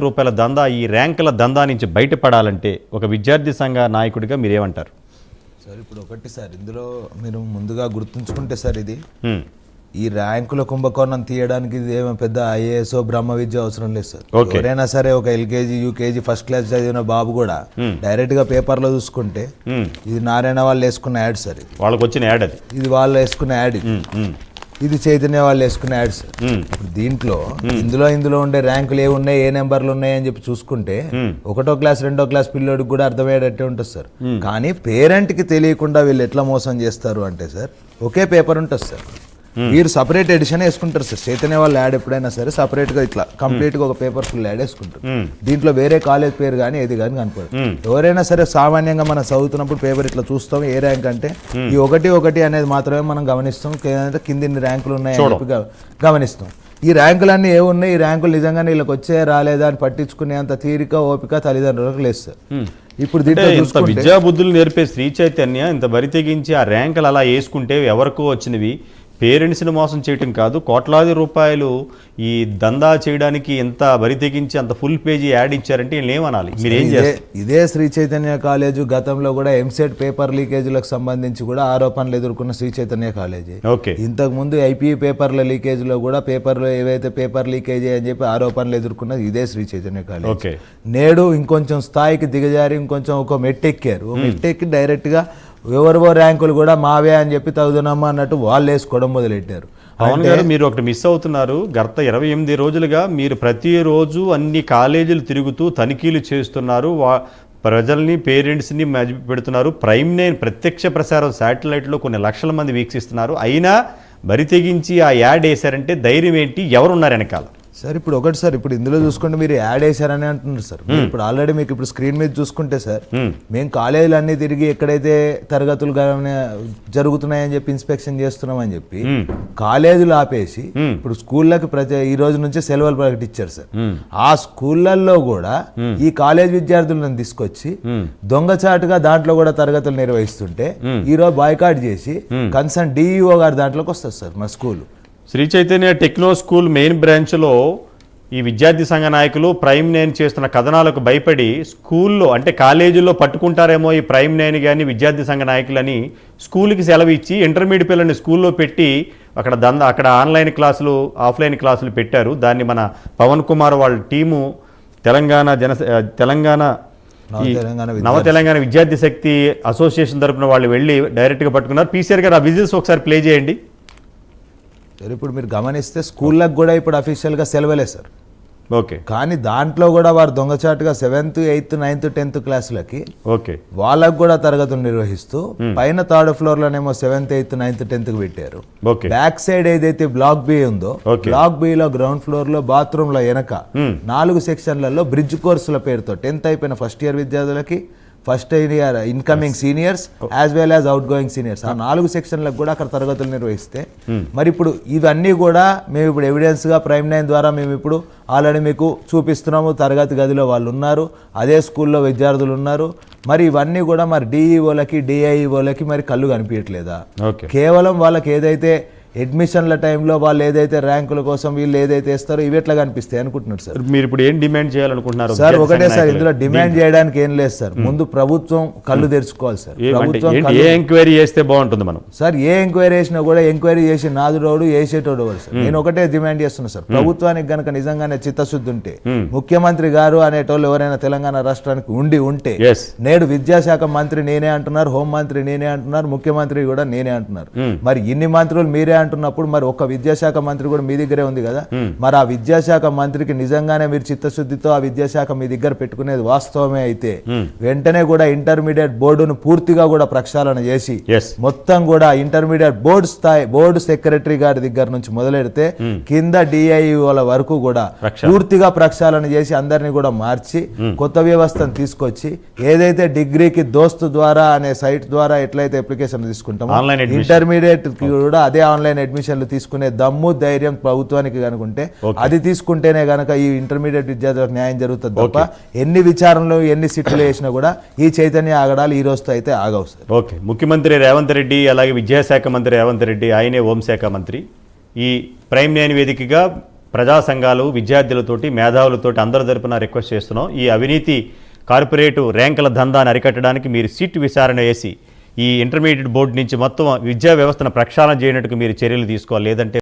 రూపాయల దందా ఈ ర్యాంకుల దందా నుంచి బయటపడాలంటే ఒక విద్యార్థి సంఘ నాయకుడిగా మీరేమంటారు? సార్ ఇప్పుడు ఒకటి సార్, ఇందులో మీరు ముందుగా గుర్తుంచుకుంటే సార్, ఇది ఈ ర్యాంకుల కుంభకోణం తీయడానికి ఇది ఏమో పెద్ద ఐఏఎస్ బ్రహ్మ విద్య అవసరం లేదు సార్. ఎవరైనా సరే ఒక ఎల్కేజీ యూకేజీ ఫస్ట్ క్లాస్ చదివిన బాబు కూడా డైరెక్ట్ గా పేపర్ లో చూసుకుంటే ఇది నారాయణ వాళ్ళు వేసుకున్న యాడ్ సార్, వాళ్ళకి వచ్చిన యాడ్, అది ఇది వాళ్ళు వేసుకున్న యాడ్, ఇది చైతన్య వాళ్ళు వేసుకున్న యాడ్స్. దీంట్లో ఇందులో ఉండే ర్యాంకులు ఏ ఉన్నాయి, ఏ నెంబర్లు ఉన్నాయి అని చెప్పి చూసుకుంటే ఒకటో క్లాస్ రెండో క్లాస్ పిల్లోడికి కూడా అర్థమయ్యేటట్టే ఉంటుంది సార్. కానీ పేరెంట్ కి తెలియకుండా వీళ్ళు ఎట్లా మోసం చేస్తారు అంటే సార్, ఒకే పేపర్ ఉంటుంది సార్, వీరు సపరేట్ ఎడిషన్ వేసుకుంటారు సార్. చైతన్య వాళ్ళు యాడ్ ఎప్పుడైనా సరే సపరేట్ గా ఇట్లా కంప్లీట్ గా ఒక పేపర్ ఫుల్ యాడ్ వేసుకుంటారు. దీంట్లో వేరే కాలేజ్ పేరు కానీ ఏది కానీ కనపడదు. ఎవరైనా సరే సామాన్యంగా మనం చదువుతున్నప్పుడు పేపర్ ఇట్లా చూస్తాం, ఏ ర్యాంక్ అంటే ఈ ఒకటి అనేది మాత్రమే మనం గమనిస్తాం. కింద ఇన్ని ర్యాంకులు ఉన్నాయని చెప్పి గమనిస్తాం. ఈ ర్యాంకులన్నీ ఏమున్నాయి, ఈ ర్యాంకులు నిజంగానే వీళ్ళకి వచ్చే రాలేదా అని పట్టించుకునేంత తీరిక ఓపిక తల్లిదండ్రులకు లేదు సార్. ఇప్పుడు దీంట్లో విద్యా బుద్ధులు నేర్పే శ్రీ చైతన్య ఇంత బరి తెగించి ఆ ర్యాంకులు అలా వేసుకుంటే ఎవరికో వచ్చినవి పేరెంట్స్ని మోసం చేయటం కాదు, కోట్లాది రూపాయలు ఈ దందా చేయడానికి ఎంత బరి తెగించి అంత ఫుల్ పేజీ యాడ్ ఇచ్చారంటే ఏమనాలి? మీరేం చేస్తారు? ఇదే శ్రీ చైతన్య కాలేజు గతంలో కూడా ఎంసెట్ పేపర్ లీకేజీలకు సంబంధించి కూడా ఆరోపణలు ఎదుర్కొన్న శ్రీ చైతన్య కాలేజీ. ఇంతకు ముందు ఐపీఈ పేపర్ల లీకేజీలో కూడా పేపర్లో ఏవైతే పేపర్ లీకేజీ అని చెప్పి ఆరోపణలు ఎదుర్కొన్నది ఇదే శ్రీ చైతన్య కాలేజీ. నేడు ఇంకొంచెం స్థాయికి దిగజారి ఇంకొంచెం ఒక మెట్టెక్కారు. మెట్టెక్కి డైరెక్ట్ గా ఎవరివో ర్యాంకులు కూడా మావే అని చెప్పి తగుదనమ్మా అన్నట్టు వాళ్ళు వేసుకోవడం మొదలెట్టారు. పవన్ గారు, మీరు ఒకటి మిస్ అవుతున్నారు. గత 28 రోజులుగా మీరు ప్రతిరోజు అన్ని కాలేజీలు తిరుగుతూ తనిఖీలు చేస్తున్నారు, ప్రజల్ని పేరెంట్స్ని పెడుతున్నారు. ప్రైమ్ 9 ప్రత్యక్ష ప్రసారం శాటిలైట్లో కొన్ని లక్షల మంది వీక్షిస్తున్నారు. అయినా బరి తెగించి ఆ యాడ్ వేశారంటే ధైర్యం ఏంటి? ఎవరున్నారు వెనకాల? సార్ ఇప్పుడు ఒకటి సార్, ఇప్పుడు ఇందులో చూసుకుంటే మీరు యాడ్ వేశారని అంటున్నారు సార్. ఇప్పుడు ఆల్రెడీ మీకు ఇప్పుడు స్క్రీన్ మీద చూసుకుంటే సార్, మేము కాలేజీలు అన్ని తిరిగి ఎక్కడైతే తరగతులు జరుగుతున్నాయని చెప్పి ఇన్స్పెక్షన్ చేస్తున్నామని చెప్పి కాలేజీలు ఆపేసి ఇప్పుడు స్కూళ్ళకి ఈ రోజు నుంచి సెలవులు ప్రకటించారు సార్. ఆ స్కూళ్ళల్లో కూడా ఈ కాలేజ్ విద్యార్థులను తీసుకొచ్చి దొంగచాటుగా దాంట్లో కూడా తరగతులు నిర్వహిస్తుంటే ఈ రోజు బాయ్కాట్ చేసి కన్సర్న్ డిఈఓ గారు దాంట్లోకి వస్తారు సార్. మా school Sri Chaitanya techno school main బ్రాంచ్లో ఈ విద్యార్థి సంఘ నాయకులు ప్రైమ్ 9 చేస్తున్న కథనాలకు భయపడి స్కూల్లో అంటే కాలేజీల్లో పట్టుకుంటారేమో ఈ ప్రైమ్ 9 కానీ విద్యార్థి సంఘ నాయకులని స్కూల్కి సెలవు ఇచ్చి ఇంటర్మీడియట్ పిల్లల్ని స్కూల్లో పెట్టి అక్కడ ఆన్లైన్ క్లాసులు ఆఫ్లైన్ క్లాసులు పెట్టారు. దాన్ని మన పవన్ కుమార్ వాళ్ళ టీము తెలంగాణ నవ తెలంగాణ విద్యార్థి శక్తి అసోసియేషన్ తరపున వాళ్ళు వెళ్ళి డైరెక్ట్గా పట్టుకున్నారు. పీసీఆర్ గారు ఆ విజిల్స్ ఒకసారి ప్లే చేయండి. ఇప్పుడు మీరు గమనిస్తే స్కూళ్ళకు కూడా ఇప్పుడు అఫీషియల్గా సెలవులే సార్. ఓకే, కానీ దాంట్లో కూడా వారు దొంగచాటుగా 7th 8th 9th 10th క్లాసులకి వాళ్ళకు కూడా తరగతులు నిర్వహిస్తూ పైన 3rd ఫ్లోర్లోనేమో 7th 8th 9th 10th పెట్టారు. బ్యాక్ సైడ్ ఏదైతే బ్లాక్ బి ఉందో బ్లాక్ బి లో గ్రౌండ్ ఫ్లోర్ లో బాత్రూమ్ లో వెనక 4 సెక్షన్లలో బ్రిడ్జ్ కోర్సుల పేరుతో 10th అయిపోయిన ఫస్ట్ ఇయర్ విద్యార్థులకి, first year incoming seniors as well as out going seniors, ఆ 4 సెక్షన్లకు కూడా అక్కడ తరగతులు నిర్వహిస్తే మరి ఇప్పుడు ఇవన్నీ కూడా మేము ఇప్పుడు ఎవిడెన్స్గా ప్రైమ్ 9 ద్వారా మేము ఇప్పుడు ఆల్రెడీ మీకు చూపిస్తున్నాము. తరగతి గదిలో వాళ్ళు ఉన్నారు, అదే స్కూల్లో విద్యార్థులు ఉన్నారు. మరి ఇవన్నీ కూడా మరి డిఈఓలకి డిఐఈఓలకి మరి కళ్ళు కనిపించట్లేదా? కేవలం వాళ్ళకి ఏదైతే అడ్మిషన్ల టైంలో వాళ్ళు ఏదైతే ర్యాంకుల కోసం వీళ్ళు ఏదైతే ఇస్తారో ఇవి ఎట్లా కనిపిస్తాయి అనుకుంటున్నారు సార్. మీరు ఇప్పుడు ఏం డిమాండ్ చేయాలనుకుంటున్నారు సార్? ఒకటే సార్, ఇందులో డిమాండ్ చేయడానికి ఏం లేదు సార్. ముందు ప్రభుత్వం కళ్ళు తెరుచుకోవాలి సార్. ప్రభుత్వం ఎంక్వైరీ చేస్తే బాగుంటుంది. మనం సార్ ఏ ఎంక్వైరీ చేసినా కూడా ఎంక్వైరీ చేసి నాదురోడు వేసేటోడు సార్. నేను ఒకటే డిమాండ్ చేస్తున్నా సార్, ప్రభుత్వానికి గనక నిజంగానే చిత్తశుద్ధి ఉంటే ముఖ్యమంత్రి గారు అనేటోళ్ళు ఎవరైనా తెలంగాణ రాష్ట్రానికి ఉంటే నేడు విద్యాశాఖ మంత్రి నేనే అంటున్నారు, హోంమంత్రి నేనే అంటున్నారు, ముఖ్యమంత్రి కూడా నేనే అంటున్నారు. మరి ఇన్ని మంత్రులు మీరే అంటున్నప్పుడు మరి ఒక విద్యాశాఖ మంత్రి కూడా మీ దగ్గరే ఉంది కదా. మరి ఆ విద్యాశాఖ మంత్రికి నిజంగానే మీరు చిత్తశుద్ధితో ఆ విద్యాశాఖ మీ దగ్గర పెట్టుకునేది వాస్తవమే అయితే వెంటనే కూడా ఇంటర్మీడియట్ బోర్డును పూర్తిగా కూడా ప్రక్షాళన చేసి మొత్తం కూడా ఇంటర్మీడియట్ బోర్డు సెక్రటరీ గారి దగ్గర నుంచి మొదలెడితే కింద డిఐఓల వరకు కూడా పూర్తిగా ప్రక్షాళన చేసి అందరినీ కూడా మార్చి కొత్త వ్యవస్థను తీసుకొచ్చి ఏదైతే డిగ్రీకి దోస్తు ద్వారా అనే సైట్ ద్వారా ఎట్లయితే అప్లికేషన్ తీసుకుంటామో ఇంటర్మీడియట్ కూడా అదే ఆన్లైన్ అడ్మిషన్లు తీసుకునే దమ్ము ధైర్యం ప్రభుత్వానికి కనుకుంటే అది తీసుకుంటేనే గనక ఈ ఇంటర్మీడియట్ విద్యార్థులకు న్యాయం జరుగుతుంది తప్ప ఎన్ని విచారణలు ఎన్ని సిట్లు వేసినా కూడా ఈ చైతన్య ఆగడాలు ఈ రోజుతో అయితే ఆగవు సార్. ఓకే, ముఖ్యమంత్రి రేవంత్ రెడ్డి అలాగే విద్యాశాఖ మంత్రి రేవంత్ రెడ్డి, ఆయనే హోంశాఖ మంత్రి, ఈ ప్రైమ్ 9 వేదికగా ప్రజా సంఘాలు, విద్యార్థులతోటి, మేధావులతోటి అందరి తరపున రిక్వెస్ట్ చేస్తున్నాం. ఈ అవినీతి కార్పొరేటు ర్యాంకుల దందాన్ని అరికట్టడానికి మీరు సిట్ విచారణ వేసి ఈ ఇంటర్మీడియట్ బోర్డు నుంచి మొత్తం విద్యా వ్యవస్థను ప్రక్షాళన చేయనట్టుకు మీరు చర్యలు తీసుకోవాలి. లేదంటే